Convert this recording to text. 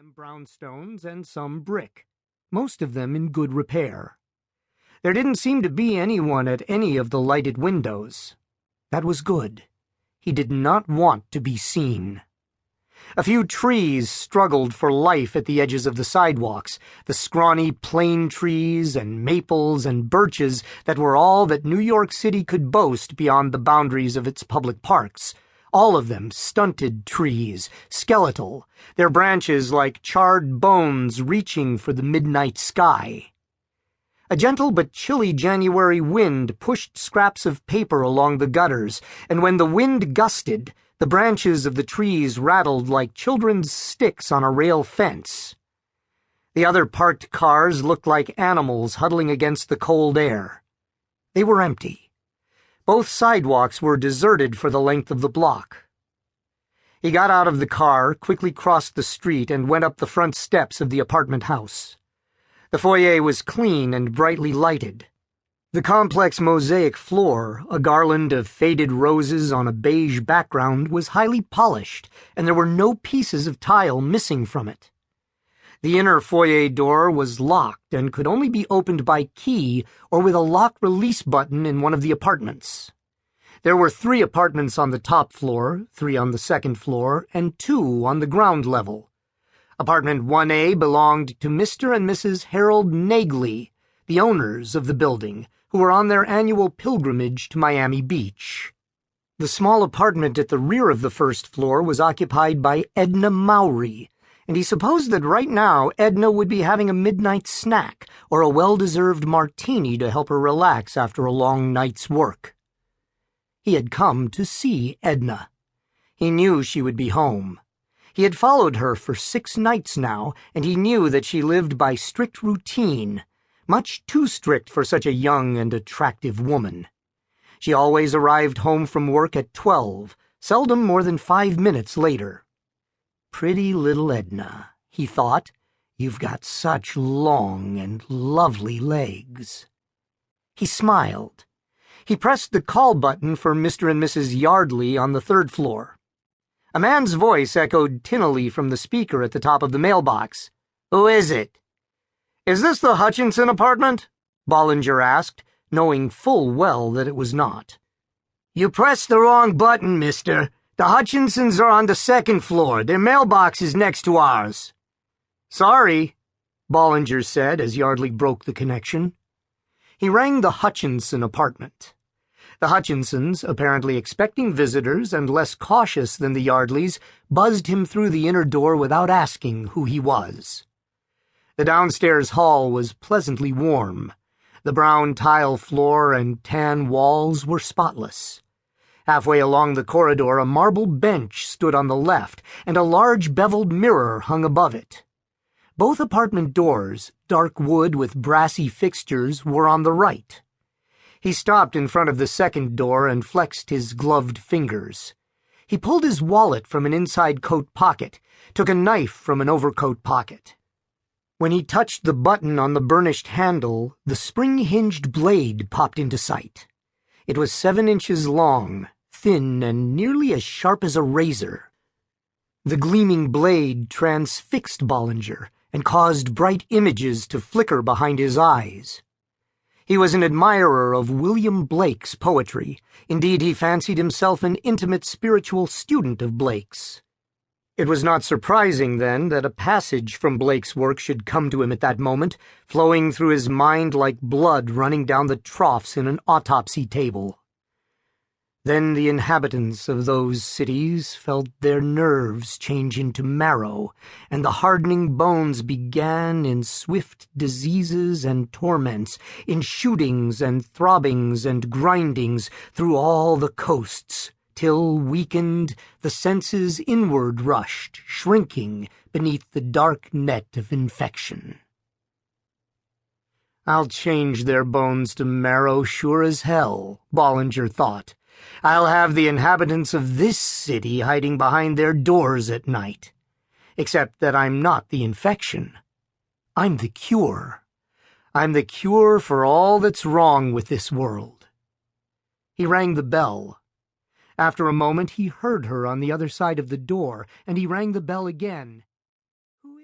them brownstones and some brick, most of them in good repair. There didn't seem to be anyone at any of the lighted windows. That was good. He did not want to be seen. A few trees struggled for life at the edges of the sidewalks, the scrawny plane trees and maples and birches that were all that New York City could boast beyond the boundaries of its public parks. All of them stunted trees, skeletal, their branches like charred bones reaching for the midnight sky. A gentle but chilly January wind pushed scraps of paper along the gutters, and when the wind gusted, the branches of the trees rattled like children's sticks on a rail fence. The other parked cars looked like animals huddling against the cold air. They were empty. Both sidewalks were deserted for the length of the block. He got out of the car, quickly crossed the street, and went up the front steps of the apartment house. The foyer was clean and brightly lighted. The complex mosaic floor, a garland of faded roses on a beige background, was highly polished, and there were no pieces of tile missing from it. The inner foyer door was locked and could only be opened by key or with a lock release button in one of the apartments. There were 3 apartments on the top floor, 3 on the second floor, and 2 on the ground level. Apartment 1A belonged to Mr. and Mrs. Harold Nagley, the owners of the building, who were on their annual pilgrimage to Miami Beach. The small apartment at the rear of the first floor was occupied by Edna Mowry, and he supposed that right now Edna would be having a midnight snack or a well-deserved martini to help her relax after a long night's work. He had come to see Edna. He knew she would be home. He had followed her for 6 nights now, and he knew that she lived by strict routine, much too strict for such a young and attractive woman. She always arrived home from work at 12, seldom more than 5 minutes later. Pretty little Edna, he thought. You've got such long and lovely legs. He smiled. He pressed the call button for Mr. and Mrs. Yardley on the 3rd floor. A man's voice echoed tinnily from the speaker at the top of the mailbox. "Who is it?" "Is this the Hutchinson apartment?" Bollinger asked, knowing full well that it was not. "You pressed the wrong button, mister. The Hutchinsons are on the 2nd floor. Their mailbox is next to ours." "Sorry," Bollinger said as Yardley broke the connection. He rang the Hutchinson apartment. The Hutchinsons, apparently expecting visitors and less cautious than the Yardleys, buzzed him through the inner door without asking who he was. The downstairs hall was pleasantly warm. The brown tile floor and tan walls were spotless. Halfway along the corridor, a marble bench stood on the left, and a large beveled mirror hung above it. Both apartment doors, dark wood with brassy fixtures, were on the right. He stopped in front of the second door and flexed his gloved fingers. He pulled his wallet from an inside coat pocket, took a knife from an overcoat pocket. When he touched the button on the burnished handle, the spring-hinged blade popped into sight. It was 7 inches long, thin, and nearly as sharp as a razor. The gleaming blade transfixed Bollinger and caused bright images to flicker behind his eyes. He was an admirer of William Blake's poetry. Indeed, he fancied himself an intimate spiritual student of Blake's. It was not surprising, then, that a passage from Blake's work should come to him at that moment, flowing through his mind like blood running down the troughs in an autopsy table. Then the inhabitants of those cities felt their nerves change into marrow, and the hardening bones began in swift diseases and torments, in shootings and throbbings and grindings through all the coasts, till, weakened, the senses inward rushed, shrinking beneath the dark net of infection. "I'll change their bones to marrow sure as hell," Bollinger thought. "I'll have the inhabitants of this city hiding behind their doors at night. Except that I'm not the infection. I'm the cure. I'm the cure for all that's wrong with this world." He rang the bell. After a moment he heard her on the other side of the door, and he rang the bell again.